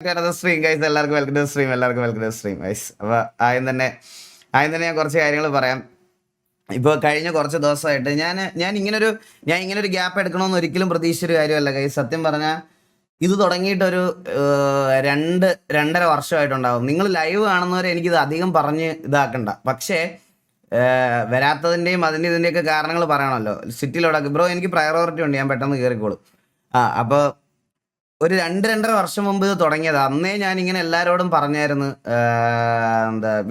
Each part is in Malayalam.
സ്ട്രീം ഗൈസ്, എല്ലാവർക്കും വെൽക്കം ടു സ്ട്രീം ഗൈസ്. അപ്പോൾ ആദ്യം തന്നെ ഞാൻ കുറച്ച് കാര്യങ്ങൾ പറയാം. ഇപ്പോൾ കഴിഞ്ഞ കുറച്ച് ദിവസമായിട്ട് ഞാൻ ഇങ്ങനൊരു ഗ്യാപ്പ് എടുക്കണമെന്ന് ഒരിക്കലും പ്രതീക്ഷിച്ചൊരു കാര്യമല്ല ഗൈസ്. സത്യം പറഞ്ഞാൽ ഇത് തുടങ്ങിയിട്ടൊരു 2-2.5 വർഷമായിട്ടുണ്ടാവും. നിങ്ങൾ ലൈവ് കാണുന്നവരെ എനിക്കിത് അധികം പറഞ്ഞ് ഇതാക്കണ്ട. പക്ഷേ വരാത്തതിൻ്റെയും ഇതിൻ്റെയൊക്കെ കാരണങ്ങൾ പറയണമല്ലോ. സിറ്റിയിലോടൊക്കെ ബ്രോ എനിക്ക് പ്രയോറിറ്റി ഉണ്ട്, ഞാൻ പെട്ടെന്ന് കയറിക്കോളും. അപ്പോൾ ഒരു 2-2.5 വർഷം മുമ്പ് ഇത് തുടങ്ങിയത്. അന്നേ ഞാൻ ഇങ്ങനെ എല്ലാവരോടും പറഞ്ഞായിരുന്നു,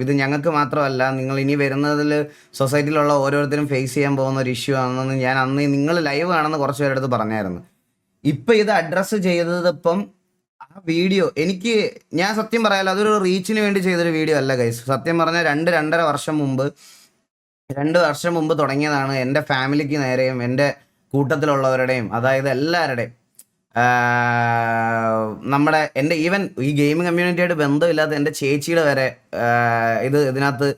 ഇത് ഞങ്ങൾക്ക് മാത്രമല്ല, നിങ്ങൾ ഇനി വരുന്നതിൽ സൊസൈറ്റിയിലുള്ള ഓരോരുത്തരും ഫേസ് ചെയ്യാൻ പോകുന്ന ഒരു ഇഷ്യൂ ആണെന്ന് ഞാൻ അന്ന് നിങ്ങൾ ലൈവ് കാണുന്ന കുറച്ച് പേരെടുത്ത് പറഞ്ഞായിരുന്നു. ഇപ്പം ഇത് അഡ്രസ്സ് ചെയ്തതിപ്പം ആ വീഡിയോ ഞാൻ സത്യം പറയാലോ, അതൊരു റീച്ചിന് വേണ്ടി ചെയ്തൊരു വീഡിയോ അല്ല ഗൈസ്. സത്യം പറഞ്ഞാൽ 2-2.5 വർഷം മുമ്പ് 2 വർഷം മുമ്പ് തുടങ്ങിയതാണ്. എൻ്റെ ഫാമിലിക്ക് നേരെയും എൻ്റെ കൂട്ടത്തിലുള്ളവരുടെയും, അതായത് എല്ലാവരുടെയും, എൻ്റെ ഈവൻ ഈ ഗെയിമിംഗ് കമ്മ്യൂണിറ്റിയായിട്ട് ബന്ധമില്ലാത്ത എൻ്റെ ചേച്ചിയുടെ വരെ ഇതിനകത്ത്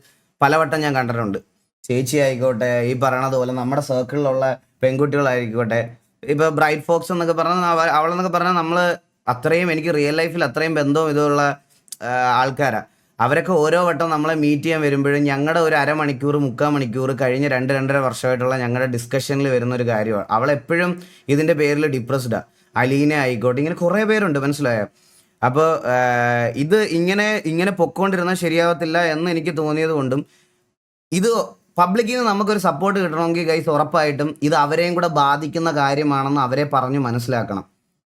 പലവട്ടം ഞാൻ കണ്ടിട്ടുണ്ട്. ചേച്ചി ആയിക്കോട്ടെ, ഈ പറയണത് പോലെ നമ്മുടെ സർക്കിളിലുള്ള പെൺകുട്ടികളായിക്കോട്ടെ, ഇപ്പോൾ ബ്രൈറ്റ് ഫോക്സ് എന്നൊക്കെ പറഞ്ഞാൽ അവളെന്നൊക്കെ പറഞ്ഞാൽ നമ്മൾ അത്രയും, എനിക്ക് റിയൽ ലൈഫിൽ അത്രയും ബന്ധവും ഇതുള്ള ആൾക്കാരാണ്. അവരൊക്കെ ഓരോ വട്ടം നമ്മളെ മീറ്റ് ചെയ്യാൻ വരുമ്പോഴും ഞങ്ങളുടെ ഒരു 1/2 മണിക്കൂർ 3/4 മണിക്കൂർ കഴിഞ്ഞ 2-2.5 വർഷമായിട്ടുള്ള ഞങ്ങളുടെ ഡിസ്കഷനിൽ വരുന്ന ഒരു കാര്യമാണ്. അവളെപ്പോഴും ഇതിൻ്റെ പേരിൽ ഡിപ്രസ്ഡാണ്. അലീന ആയിക്കോട്ടെ, ഇങ്ങനെ കുറേ പേരുണ്ട്, മനസ്സിലായോ? അപ്പോൾ ഇത് ഇങ്ങനെ പൊക്കോണ്ടിരുന്നാൽ ശരിയാവത്തില്ല എന്ന് എനിക്ക് തോന്നിയത് കൊണ്ടും, ഇത് പബ്ലിക്കിൽ നിന്ന് നമുക്കൊരു സപ്പോർട്ട് കിട്ടണമെങ്കിൽ ഗൈസ് ഉറപ്പായിട്ടും ഇത് അവരെയും കൂടെ ബാധിക്കുന്ന കാര്യമാണെന്ന് അവരെ പറഞ്ഞു മനസ്സിലാക്കണം.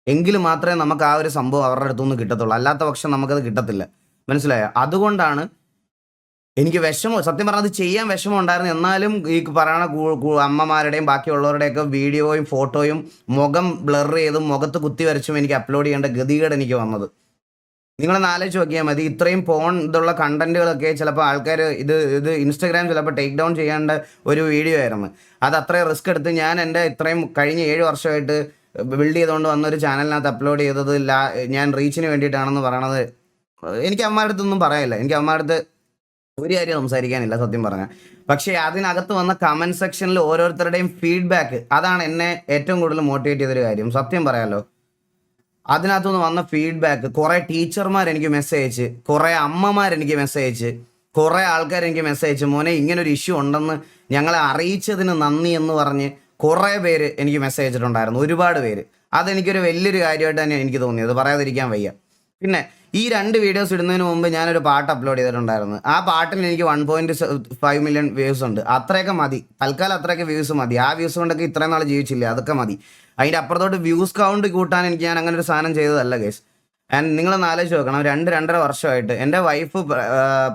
എങ്കിൽ മാത്രമേ നമുക്ക് ആ ഒരു സംഭവം അവരുടെ അടുത്തുനിന്ന് കിട്ടത്തുള്ളൂ. അല്ലാത്ത പക്ഷം നമുക്കത് കിട്ടത്തില്ല, മനസ്സിലായോ? അതുകൊണ്ടാണ് എനിക്ക് സത്യം പറഞ്ഞാൽ അത് ചെയ്യാൻ വിഷമം ഉണ്ടായിരുന്നു. എന്നാലും ഈ പറയുന്ന അമ്മമാരുടെയും ബാക്കിയുള്ളവരുടെയൊക്കെ വീഡിയോയും ഫോട്ടോയും മുഖം ബ്ലർ ചെയ്തും മുഖത്ത് കുത്തി വരച്ചും എനിക്ക് അപ്ലോഡ് ചെയ്യേണ്ട ഗതികേട് എനിക്ക് വന്നത്. നിങ്ങളൊന്ന് ആലോചിച്ച് നോക്കിയാൽ മതി. ഇത്രയും ഇതുള്ള കണ്ടന്റുകളൊക്കെ ചിലപ്പോൾ ആൾക്കാർ ഇത് ഇൻസ്റ്റഗ്രാം ചിലപ്പോൾ ടേക്ക് ഡൗൺ ചെയ്യേണ്ട ഒരു വീഡിയോ ആയിരുന്നു. അത് അത്രയും റിസ്ക് എടുത്ത് ഞാൻ എൻ്റെ ഇത്രയും കഴിഞ്ഞ 7 വർഷമായിട്ട് ബിൽഡ് ചെയ്തുകൊണ്ട് വന്നൊരു ചാനലിനകത്ത് അപ്ലോഡ് ചെയ്തത് ഞാൻ റീച്ചിന് വേണ്ടിയിട്ടാണെന്ന് പറയണത്. എനിക്ക് അമ്മമാരുടെ അടുത്തൊന്നും പറയാനില്ല, എനിക്ക് അമ്മമാരുടെ അടുത്ത് ഒരു കാര്യം സംസാരിക്കാനില്ല സത്യം പറഞ്ഞാൽ. പക്ഷേ അതിനകത്ത് വന്ന കമൻറ്റ് സെക്ഷനിൽ ഓരോരുത്തരുടെയും ഫീഡ്ബാക്ക്, അതാണ് എന്നെ ഏറ്റവും കൂടുതൽ മോട്ടിവേറ്റ് ചെയ്തൊരു കാര്യം. സത്യം പറയാലോ, അതിനകത്തുനിന്ന് വന്ന ഫീഡ്ബാക്ക്, കുറേ ടീച്ചർമാർ എനിക്ക് മെസ്സേജ് അയച്ച്, കുറേ അമ്മമാരെനിക്ക് മെസ്സേജ് അയച്ച്, കുറേ ആൾക്കാർ എനിക്ക് മെസ്സേജ് അയച്ച്, മോനെ ഇങ്ങനൊരു ഇഷ്യൂ ഉണ്ടെന്ന് ഞങ്ങളെ അറിയിച്ചതിന് നന്ദി എന്ന് പറഞ്ഞ് കുറേ പേര് എനിക്ക് മെസ്സേജ് അയച്ചിട്ടുണ്ടായിരുന്നു, ഒരുപാട് പേര്. അതെനിക്കൊരു വലിയൊരു കാര്യമായിട്ട് തന്നെ എനിക്ക് തോന്നിയത്, പറയാതിരിക്കാൻ വയ്യ. പിന്നെ ഈ 2 വീഡിയോസ് ഇടുന്നതിന് മുമ്പ് ഞാനൊരു പാട്ട് അപ്ലോഡ് ചെയ്തിട്ടുണ്ടായിരുന്നു. ആ പാട്ടിന് എനിക്ക് 1.5 മില്യൺ വ്യൂസ് ഉണ്ട്. അത്രയൊക്കെ മതി, തൽക്കാലം അത്രയൊക്കെ വ്യൂസ് മതി. ആ വ്യൂസ് കൊണ്ടൊക്കെ ഇത്രയും നാൾ ജീവിച്ചില്ലേ, അതൊക്കെ മതി. അതിൻ്റെ അപ്പുറത്തോട്ട് വ്യൂസ് കൗണ്ട് കൂട്ടാൻ ഞാൻ അങ്ങനെ ഒരു സാധനം ചെയ്തതല്ല ഗൈസ്. ആൻഡ് നിങ്ങളൊന്ന് ആലോചിച്ച് നോക്കണം, 2-2.5 വർഷമായിട്ട് എൻ്റെ വൈഫ്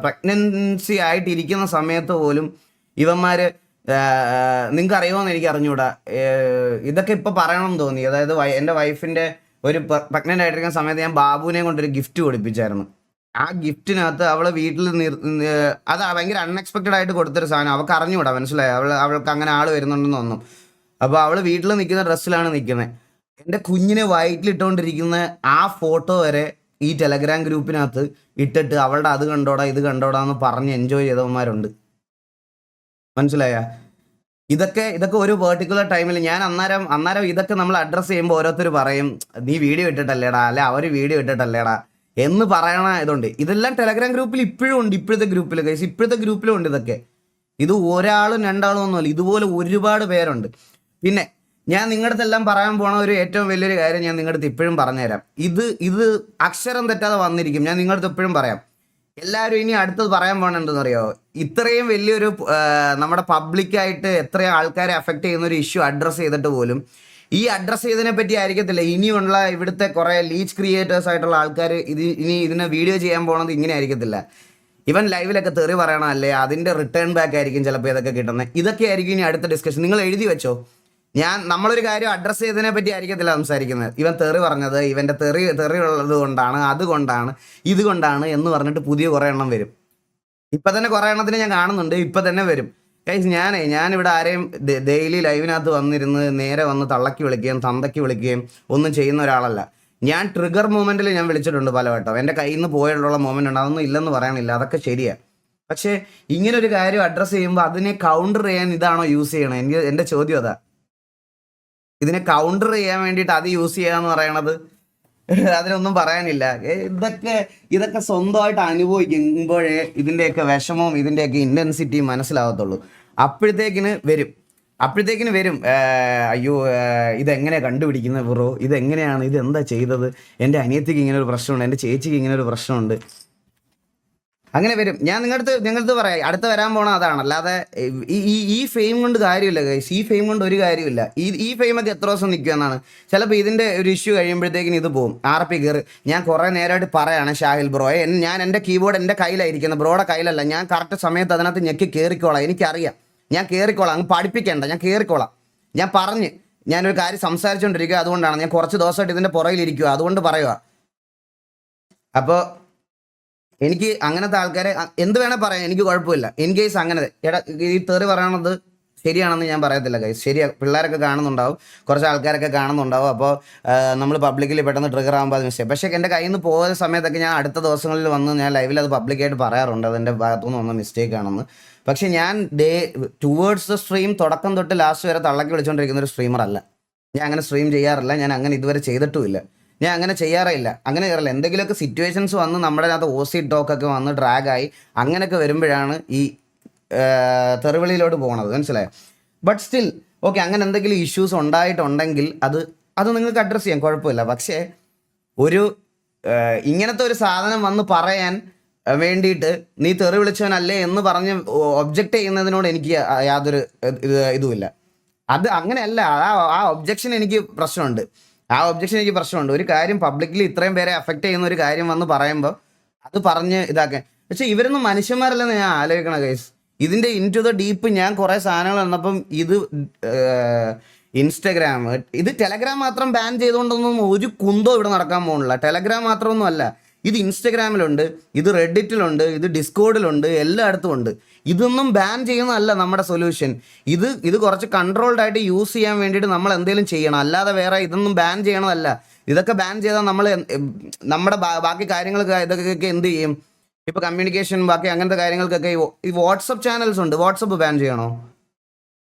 പ്രഗ്നൻസി ആയിട്ടിരിക്കുന്ന സമയത്ത് പോലും ഇവന്മാർ, നിങ്ങൾക്ക് അറിയുമോയെന്ന് എനിക്ക് അറിഞ്ഞുകൂടാ, ഇതൊക്കെ ഇപ്പോൾ പറയണമെന്ന് തോന്നി. അതായത് എൻ്റെ വൈഫിൻ്റെ ഒരു പ്രഗ്നൻ്റ് ആയിട്ടിരിക്കുന്ന സമയത്ത് ഞാൻ ബാബുവിനെ കൊണ്ടൊരു ഗിഫ്റ്റ് കൊടുപ്പിച്ചായിരുന്നു. ആ ഗിഫ്റ്റിനകത്ത് അവൾ വീട്ടിൽ അത് ഭയങ്കര അൺഎക്സ്പെക്റ്റഡ് ആയിട്ട് കൊടുത്തൊരു സാധനം. അവൾക്ക് അറിഞ്ഞുകൂടാ, മനസ്സിലായി, അവൾക്ക് അങ്ങനെ ആൾ വരുന്നുണ്ടെന്ന് തോന്നും. അപ്പോൾ അവൾ വീട്ടിൽ നിൽക്കുന്ന ഡ്രസ്സിലാണ് നിൽക്കുന്നത്. എൻ്റെ കുഞ്ഞിനെ വയറ്റിലിട്ടുകൊണ്ടിരിക്കുന്ന ആ ഫോട്ടോ വരെ ഈ ടെലഗ്രാം ഗ്രൂപ്പിനകത്ത് ഇട്ടിട്ട് അവളുടെ അത് കണ്ടോടാ ഇത് കണ്ടോടാ എന്ന് പറഞ്ഞ് എൻജോയ് ചെയ്തവന്മാരുണ്ട്, മനസ്സിലായ? ഇതൊക്കെ ഒരു പെർട്ടിക്കുലർ ടൈമിൽ ഞാൻ അന്നേരം ഇതൊക്കെ നമ്മൾ അഡ്രസ്സ് ചെയ്യുമ്പോൾ ഓരോരുത്തർ പറയും, നീ വീഡിയോ ഇട്ടിട്ടല്ലേടാ, അല്ലെ അവർ വീഡിയോ ഇട്ടിട്ടല്ലേടാ എന്ന് പറയണ ഇതുണ്ട്. ഇതെല്ലാം ടെലഗ്രാം ഗ്രൂപ്പിൽ ഇപ്പോഴും ഉണ്ട്, ഇപ്പോഴത്തെ ഗ്രൂപ്പിലും ഉണ്ട് ഇതൊക്കെ. ഇത് 1-2 ഒന്നുമല്ല, ഇതുപോലെ ഒരുപാട് പേരുണ്ട്. പിന്നെ ഞാൻ നിങ്ങളുടെ അടുത്തെല്ലാം പറയാൻ പോണ ഒരു ഏറ്റവും വലിയൊരു കാര്യം ഞാൻ നിങ്ങളുടെ അടുത്ത് ഇപ്പോഴും പറഞ്ഞുതരാം. ഇത് അക്ഷരം തെറ്റാതെ വന്നിരിക്കും, ഞാൻ നിങ്ങളുടെ അടുത്ത് എപ്പോഴും പറയാം. എല്ലാവരും ഇനി അടുത്തത് പറയാൻ പോകണമെന്തെന്ന് അറിയോ, ഇത്രയും വലിയൊരു നമ്മുടെ പബ്ലിക്കായിട്ട് എത്രയും ആൾക്കാരെ അഫക്റ്റ് ചെയ്യുന്ന ഒരു ഇഷ്യൂ അഡ്രസ്സ് ചെയ്തിട്ട് പോലും ഈ അഡ്രസ്സ് ചെയ്തതിനെ പറ്റി ആയിരിക്കത്തില്ല ഇനിയുള്ള ഇവിടുത്തെ കുറേ ലീച്ച് ക്രിയേറ്റേഴ്സ് ആയിട്ടുള്ള ആൾക്കാർ ഇതിനെ വീഡിയോ ചെയ്യാൻ പോകുന്നത് ഇങ്ങനെ ആയിരിക്കത്തില്ല. ഇവൻ ലൈവിലൊക്കെ തെറി പറയണമല്ലേ, അതിൻ്റെ റിട്ടേൺ ബാക്ക് ആയിരിക്കും ചിലപ്പോൾ ഇതൊക്കെ കിട്ടുന്നത്. ഇതൊക്കെ ആയിരിക്കും ഇനി അടുത്ത ഡിസ്കഷൻ. നിങ്ങൾ എഴുതി വെച്ചോ, നമ്മളൊരു കാര്യം അഡ്രസ്സ് ചെയ്തതിനെ പറ്റി ആയിരിക്കത്തില്ല സംസാരിക്കുന്നത്. ഇവൻ തെറി പറഞ്ഞത് ഇവൻ്റെ തെറി ഉള്ളത് കൊണ്ടാണ്, അതുകൊണ്ടാണ്, ഇതുകൊണ്ടാണ് എന്ന് പറഞ്ഞിട്ട് പുതിയ കുറേ എണ്ണം വരും. ഇപ്പം തന്നെ കുറേ എണ്ണത്തിന് ഞാൻ കാണുന്നുണ്ട്, ഇപ്പം തന്നെ വരും. ഗൈസ്, ഞാനിവിടെ ആരെയും ഡെയിലി ലൈവിനകത്ത് വന്നിരുന്ന് നേരെ വന്ന് തള്ളക്കി വിളിക്കുകയും തന്തയ്ക്ക് വിളിക്കുകയും ഒന്നും ചെയ്യുന്ന ഒരാളല്ല. ഞാൻ ട്രിഗർ മൊമെൻറ്റിൽ ഞാൻ വിളിച്ചിട്ടുണ്ട് പലവട്ടം. എൻ്റെ കയ്യിൽ നിന്ന് പോയിട്ടുള്ള മൊമെൻ്റ് ഉണ്ട്, അതൊന്നും ഇല്ലെന്ന് പറയണില്ല, അതൊക്കെ ശരിയാണ്. പക്ഷേ ഇങ്ങനൊരു കാര്യം അഡ്രസ്സ് ചെയ്യുമ്പോൾ അതിനെ കൗണ്ടർ ചെയ്യാൻ ഇതാണോ യൂസ് ചെയ്യണത്? എൻ്റെ ചോദ്യം അതാ. ഇതിനെ കൗണ്ടർ ചെയ്യാൻ വേണ്ടിയിട്ട് അത് യൂസ് ചെയ്യുക എന്ന് പറയണത് അതിനൊന്നും പറയാനില്ല. ഇതൊക്കെ ഇതൊക്കെ സ്വന്തമായിട്ട് അനുഭവിക്കുമ്പോഴേ ഇതിൻ്റെയൊക്കെ വിഷമവും ഇതിൻ്റെയൊക്കെ ഇൻറ്റൻസിറ്റിയും മനസ്സിലാവത്തുള്ളൂ. അപ്പോഴത്തേക്കിന് വരും അപ്പോഴത്തേക്കിന് വരും അയ്യോ ഇതെങ്ങനെ കണ്ടുപിടിക്കുന്നത് ബ്രോ, ഇതെങ്ങനെയാണ്, ഇതെന്താ ചെയ്തത്, എൻ്റെ അനിയത്തിക്ക് ഇങ്ങനെ ഒരു പ്രശ്നമുണ്ട്, എൻ്റെ ചേച്ചിക്ക് ഇങ്ങനെ ഒരു പ്രശ്നമുണ്ട്, അങ്ങനെ വരും. ഞാൻ നിങ്ങളടുത്ത് പറയാം, അടുത്ത വരാൻ പോണ അതാണ്. അല്ലാതെ ഈ ഫെയിം കൊണ്ട് കാര്യമില്ല ഗൈസ്, ഈ ഫെയിം കൊണ്ട് ഒരു കാര്യമില്ല. ഈ ഫെയിമൊക്കെ എത്ര ദിവസം നിൽക്കുക എന്നാണ്. ചിലപ്പോൾ ഇതിൻ്റെ ഒരു ഇഷ്യൂ കഴിയുമ്പോഴത്തേക്കിന് ഇത് പോകും. RP കയറി. ഞാൻ കുറേ നേരമായിട്ട് പറയാണ് ഷാഹിൽ ബ്രോയെ, ഞാൻ എൻ്റെ കീബോർഡ് എൻ്റെ കയ്യിലായിരിക്കുന്നത്, ബ്രോയുടെ കയ്യിലല്ല. ഞാൻ കറക്റ്റ് സമയത്ത് അതിനകത്ത് ഞെക്കി കയറിക്കോളാം, എനിക്കറിയാം, ഞാൻ കയറിക്കോളാം, അങ്ങ് പഠിപ്പിക്കേണ്ട, ഞാൻ കയറിക്കോളാം. ഞാൻ പറഞ്ഞ് ഞാനൊരു കാര്യം സംസാരിച്ചുകൊണ്ടിരിക്കുക, അതുകൊണ്ടാണ് ഞാൻ കുറച്ച് ദിവസമായിട്ട് ഇതിൻ്റെ പുറകിലിരിക്കുക, അതുകൊണ്ട് പറയുക. അപ്പോൾ എനിക്ക് അങ്ങനത്തെ ആൾക്കാരെ എന്ത് വേണേൽ പറയാം, എനിക്ക് കുഴപ്പമില്ല. ഇൻ കേസ് അങ്ങനെ ഈ തെറി പറയണത് ശരിയാണെന്ന് ഞാൻ പറയത്തില്ല ഗൈസ്, ശരിയാ. പിള്ളേരൊക്കെ കാണുന്നുണ്ടാവും, കുറച്ച് ആൾക്കാരൊക്കെ കാണുന്നുണ്ടാവും. അപ്പോൾ നമ്മൾ പബ്ലിക്കലി പെട്ടെന്ന് ട്രിഗർ ആകുമ്പോൾ അത് മിസ്റ്റേക്ക്. പക്ഷേ എൻ്റെ കയ്യിൽ നിന്ന് പോയ സമയത്തൊക്കെ ഞാൻ അടുത്ത ദിവസങ്ങളിൽ വന്ന് ഞാൻ ലൈവിൽ അത് പബ്ലിക്കായിട്ട് പറയാറുണ്ട്, അതെൻ്റെ ഭാഗത്തുനിന്ന് വന്ന മിസ്റ്റേക്ക് ആണെന്ന്. പക്ഷേ ഞാൻ ടുവേർഡ്സ് ദ സ്ട്രീം തുടക്കം തൊട്ട് ലാസ്റ്റ് വരെ തള്ളക്കി വിളിച്ചുകൊണ്ടിരിക്കുന്ന ഒരു സ്ട്രീമർ അല്ല ഞാൻ. അങ്ങനെ സ്ട്രീം ചെയ്യാറില്ല, ഞാൻ അങ്ങനെ ഇതുവരെ ചെയ്തിട്ടുമില്ല, ഞാൻ അങ്ങനെ ചെയ്യാറില്ല. അങ്ങനെ കയറില്ല. എന്തെങ്കിലുമൊക്കെ സിറ്റുവേഷൻസ് വന്ന് നമ്മുടെ അകത്ത് OC ടോക്കൊക്കെ വന്ന് ഡ്രാഗായി അങ്ങനെയൊക്കെ വരുമ്പോഴാണ് ഈ തെറിവിളിയിലോട്ട് പോകുന്നത്, മനസ്സിലായോ? ബട്ട് സ്റ്റിൽ ഓക്കെ, അങ്ങനെ എന്തെങ്കിലും ഇഷ്യൂസ് ഉണ്ടായിട്ടുണ്ടെങ്കിൽ അത് നിങ്ങൾക്ക് അഡ്രസ്സ് ചെയ്യാം, കുഴപ്പമില്ല. പക്ഷേ ഒരു ഇങ്ങനത്തെ ഒരു സാധനം വന്ന് പറയാൻ വേണ്ടിയിട്ട് നീ തെറി വിളിച്ചവനല്ലേ എന്ന് പറഞ്ഞ് ഒബ്ജക്റ്റ് ചെയ്യുന്നതിനോട് എനിക്ക് യാതൊരു ഇതുമില്ല. അത് അങ്ങനെയല്ല, ആ ഒബ്ജക്ഷൻ എനിക്ക് പ്രശ്നമുണ്ട്. ഒരു കാര്യം പബ്ലിക്കലി ഇത്രയും പേരെ അഫക്റ്റ് ചെയ്യുന്ന ഒരു കാര്യം വന്ന് പറയുമ്പോൾ അത് പറഞ്ഞ് ഇതാക്കാൻ. പക്ഷെ ഇവരൊന്നും മനുഷ്യന്മാരല്ലെന്ന് ഞാൻ ആലോചിക്കണം ഗൈസ്. ഇതിൻ്റെ ഇൻ ടു ദ ഡീപ്പ് ഞാൻ കുറേ സാധനങ്ങൾ വന്നപ്പം ഇത് ഇൻസ്റ്റഗ്രാം, ഇത് ടെലഗ്രാം മാത്രം ബാൻ ചെയ്തുകൊണ്ടൊന്നും ഒരു കുന്തോ ഇവിടെ നടക്കാൻ പോകുന്നില്ല. ടെലഗ്രാം മാത്രമൊന്നും അല്ല, ഇത് ഇൻസ്റ്റഗ്രാമിലുണ്ട്, ഇത് റെഡിറ്റിലുണ്ട്, ഇത് ഡിസ്കോഡിലുണ്ട്, എല്ലായിടത്തും ഉണ്ട്. ഇതൊന്നും ബാൻ ചെയ്യുന്നതല്ല നമ്മുടെ സൊല്യൂഷൻ. ഇത് കുറച്ച് കൺട്രോൾഡ് ആയിട്ട് യൂസ് ചെയ്യാൻ വേണ്ടിയിട്ട് നമ്മൾ എന്തെങ്കിലും ചെയ്യണം, അല്ലാതെ വേറെ ഇതൊന്നും ബാൻ ചെയ്യണമല്ല. ഇതൊക്കെ ബാൻ ചെയ്താൽ നമ്മൾ നമ്മുടെ ബാക്കി കാര്യങ്ങൾക്ക് ഇതൊക്കെ എന്ത് ചെയ്യും? ഇപ്പോൾ കമ്മ്യൂണിക്കേഷൻ ബാക്കി അങ്ങനത്തെ കാര്യങ്ങൾക്കൊക്കെ ഈ വാട്സപ്പ് ചാനൽസ് ഉണ്ട്, വാട്സപ്പ് ബാൻ ചെയ്യണോ?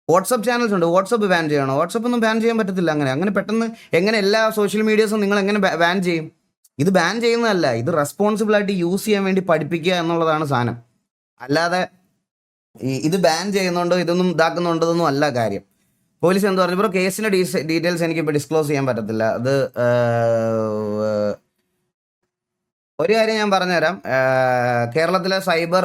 വാട്സപ്പ് ചാനൽസ് ഉണ്ട്, വാട്സപ്പ് ബാൻ ചെയ്യണോ? വാട്സപ്പ് ഒന്നും ബാൻ ചെയ്യാൻ പറ്റത്തില്ല. അങ്ങനെ പെട്ടെന്ന് എങ്ങനെ എല്ലാ സോഷ്യൽ മീഡിയസും നിങ്ങൾ എങ്ങനെ ബാൻ ചെയ്യും? ഇത് ബാൻ ചെയ്യുന്നതല്ല, ഇത് റെസ്പോൺസിബിളായിട്ട് യൂസ് ചെയ്യാൻ വേണ്ടി പഠിപ്പിക്കുക എന്നുള്ളതാണ് സാധനം. അല്ലാതെ ഇത് ബാൻ ചെയ്യുന്നുണ്ടോ ഇതൊന്നും ഇതാക്കുന്നുണ്ടോന്നും അല്ല കാര്യം. പോലീസ് എന്ത് പറഞ്ഞു? ഇപ്പോൾ കേസിൻ്റെ ഡീറ്റെയിൽസ് എനിക്കിപ്പോൾ ഡിസ്ക്ലോസ് ചെയ്യാൻ പറ്റത്തില്ല. അത് ഒരു കാര്യം ഞാൻ പറഞ്ഞുതരാം. കേരളത്തിലെ സൈബർ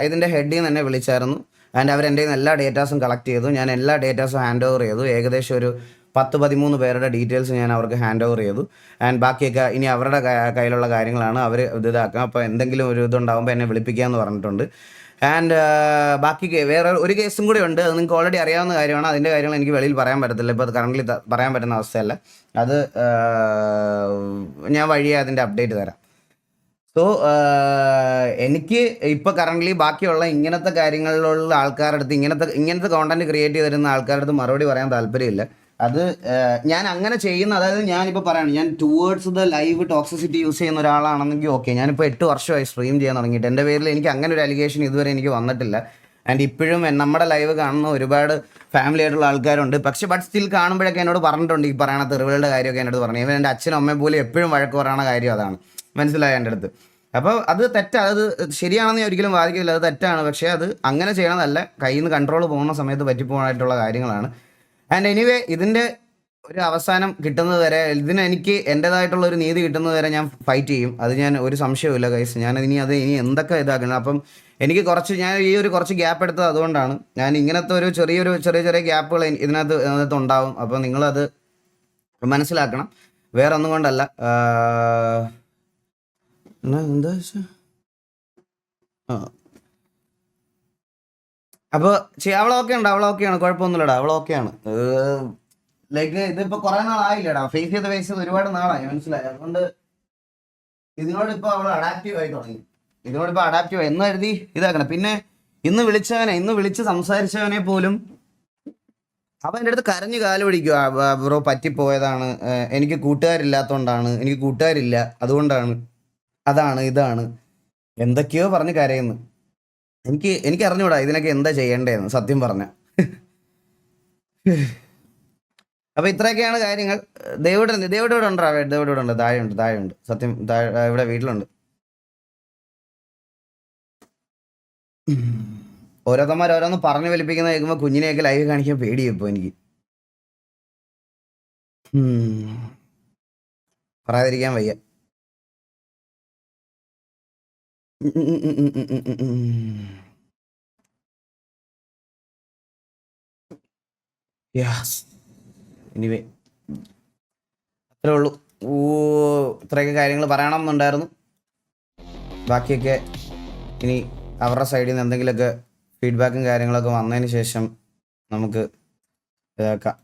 ഇതിൻ്റെ ഹെഡിൽ നിന്ന് എന്നെ വിളിച്ചായിരുന്നു. ആൻഡ് അവരെൻ്റെ എല്ലാ ഡേറ്റാസും കളക്ട് ചെയ്തു. ഞാൻ എല്ലാ ഡേറ്റാസും ഹാൻഡ് ഓവർ ചെയ്തു. ഏകദേശം ഒരു 10-13 പേരുടെ ഡീറ്റെയിൽസ് ഞാൻ അവർക്ക് ഹാൻഡ് ഓവർ ചെയ്തു. ആൻഡ് ബാക്കിയൊക്കെ ഇനി അവരുടെ കയ്യിലുള്ള കാര്യങ്ങളാണ്, അവർ ഇതാക്കാം. അപ്പോൾ എന്തെങ്കിലും ഒരു ഇതുണ്ടാകുമ്പോൾ എന്നെ വിളിപ്പിക്കുക എന്ന് പറഞ്ഞിട്ടുണ്ട്. ആൻഡ് ബാക്കി വേറെ ഒരു കേസും കൂടി ഉണ്ട്, അത് നിങ്ങൾക്ക് ഓൾറെഡി അറിയാവുന്ന കാര്യമാണ്. അതിൻ്റെ കാര്യങ്ങൾ എനിക്ക് വെളിയിൽ പറയാൻ പറ്റത്തില്ല, ഇപ്പോൾ അത് കറണ്ട്ലി പറയാൻ പറ്റുന്ന അവസ്ഥയല്ല. അത് ഞാൻ വഴിയെ അതിൻ്റെ അപ്ഡേറ്റ് തരാം. സോ എനിക്ക് ഇപ്പോൾ കറണ്ട്ലി ബാക്കിയുള്ള ഇങ്ങനത്തെ കാര്യങ്ങളിലുള്ള ആൾക്കാരുടെ അടുത്ത് ഇങ്ങനത്തെ കോണ്ടന്റ് ക്രിയേറ്റ് ചെയ്ത് തരുന്ന ആൾക്കാരുടെ അടുത്ത് മറുപടി പറയാൻ താല്പര്യമില്ല. അത് ഞാൻ അങ്ങനെ ചെയ്യുന്ന, അതായത് ഞാനിപ്പോൾ പറയണം, ഞാൻ towards the live toxicity use ചെയ്യുന്ന ഒരാളാണെന്നെങ്കിൽ ഓക്കെ. ഞാനിപ്പോൾ 8 വർഷമായി സ്ട്രീം ചെയ്യാൻ തുടങ്ങിയിട്ട് എൻ്റെ പേരിൽ എനിക്ക് അങ്ങനെ ഒരു അലിഗേഷൻ ഇതുവരെ എനിക്ക് വന്നിട്ടില്ല. ആൻഡ് ഇപ്പോഴും നമ്മുടെ ലൈവ് കാണുന്ന ഒരുപാട് ഫാമിലി ആയിട്ടുള്ള ആൾക്കാരുണ്ട്. പക്ഷെ ബട്ട് സ്റ്റിൽ കാണുമ്പോഴൊക്കെ എന്നോട് പറഞ്ഞിട്ടുണ്ട് ഈ പറയണ തെറിവുകളുടെ കാര്യമൊക്കെ എന്നോട് പറഞ്ഞു. ഇവൻ എൻ്റെ അച്ഛനും അമ്മയും പോലും എപ്പോഴും വഴക്ക് പറയണ കാര്യം അതാണ്, മനസ്സിലായ എൻ്റെ അടുത്ത്. അപ്പോൾ അത് തെറ്റാണ്, അത് ശരിയാണെന്ന് ഞാൻ ഒരിക്കലും വാദിക്കില്ല, അത് തെറ്റാണ്. പക്ഷേ അത് അങ്ങനെ ചെയ്യണതല്ല, കയ്യിൽ നിന്ന് കൺട്രോൾ പോകുന്ന സമയത്ത് പറ്റിപ്പോകാനായിട്ടുള്ള കാര്യങ്ങളാണ്. ആൻഡ് എനിവേ ഇതിൻ്റെ ഒരു അവസാനം കിട്ടുന്നത് വരെ, ഇതിന് എനിക്ക് എൻ്റേതായിട്ടുള്ള ഒരു നീതി കിട്ടുന്നത് വരെ ഞാൻ ഫൈറ്റ് ചെയ്യും. അത് ഞാൻ ഒരു സംശയമില്ല ഗൈസ്. ഞാൻ ഇനി എന്തൊക്കെ ഇതാക്കണം. അപ്പം എനിക്ക് ഞാൻ ഈ ഒരു കുറച്ച് ഗ്യാപ്പ് എടുത്തത് അതുകൊണ്ടാണ്. ഞാൻ ഇങ്ങനത്തെ ഒരു ചെറിയ ഗ്യാപ്പുകൾ ഇതിനകത്ത് ഉണ്ടാവും. അപ്പോൾ നിങ്ങളത് മനസ്സിലാക്കണം, വേറെ ഒന്നും കൊണ്ടല്ല. എന്താ അപ്പോൾ അവളോക്കെയാണ്, കുഴപ്പമൊന്നുമില്ലടാ, അവളോക്കെയാണ്. ലൈക്ക് ഇതിപ്പോൾ കുറേ നാളായില്ലടാ, ഫേസ് ചെയ്ത് ഒരുപാട് നാളായി, മനസ്സിലായി. അതുകൊണ്ട് ഇതിനോടിപ്പോൾ അവൾ അഡാപ്റ്റീവ് ആയി തുടങ്ങി. എന്ന് കരുതി ഇതാക്കണം. പിന്നെ ഇന്ന് വിളിച്ച് സംസാരിച്ചവനെ പോലും അവൻ എൻ്റെ അടുത്ത് കരഞ്ഞ് കാല് പിടിക്കുക. ബ്രോ പറ്റിപ്പോയതാണ്, എനിക്ക് കൂട്ടുകാരില്ലാത്തതുകൊണ്ടാണ്, എനിക്ക് കൂട്ടുകാരില്ല അതുകൊണ്ടാണ്, അതാണ് ഇതാണ് എന്തൊക്കെയോ പറഞ്ഞ് കരയുന്നു. എനിക്ക് അറിഞ്ഞൂടാ ഇതിനൊക്കെ എന്താ ചെയ്യേണ്ടതെന്ന് സത്യം പറഞ്ഞ. അപ്പൊ ഇത്രയൊക്കെയാണ് കാര്യങ്ങൾ. ദേവിടെ ഉണ്ടോ? ദേവിടെ ഉണ്ട്, താഴെയുണ്ട് സത്യം, ഇവിടെ വീട്ടിലുണ്ട്. ഓരോരുത്തന്മാർ ഓരോന്ന് പറഞ്ഞു വലിപ്പിക്കുന്ന കേൾക്കുമ്പോ കുഞ്ഞിനെയൊക്കെ ലൈവ് കാണിക്കാൻ പേടിയപ്പോ എനിക്ക്. പറയാതിരിക്കാൻ വയ്യ. എനിവേ അത്രേ ഉള്ളൂ. ഇത്രയൊക്കെ കാര്യങ്ങൾ പറയണം എന്നുണ്ടായിരുന്നു. ബാക്കിയൊക്കെ ഇനി അവരുടെ സൈഡിൽ നിന്ന് എന്തെങ്കിലുമൊക്കെ ഫീഡ്ബാക്കും കാര്യങ്ങളൊക്കെ വന്നതിന് ശേഷം നമുക്ക് ഇതാക്കാം.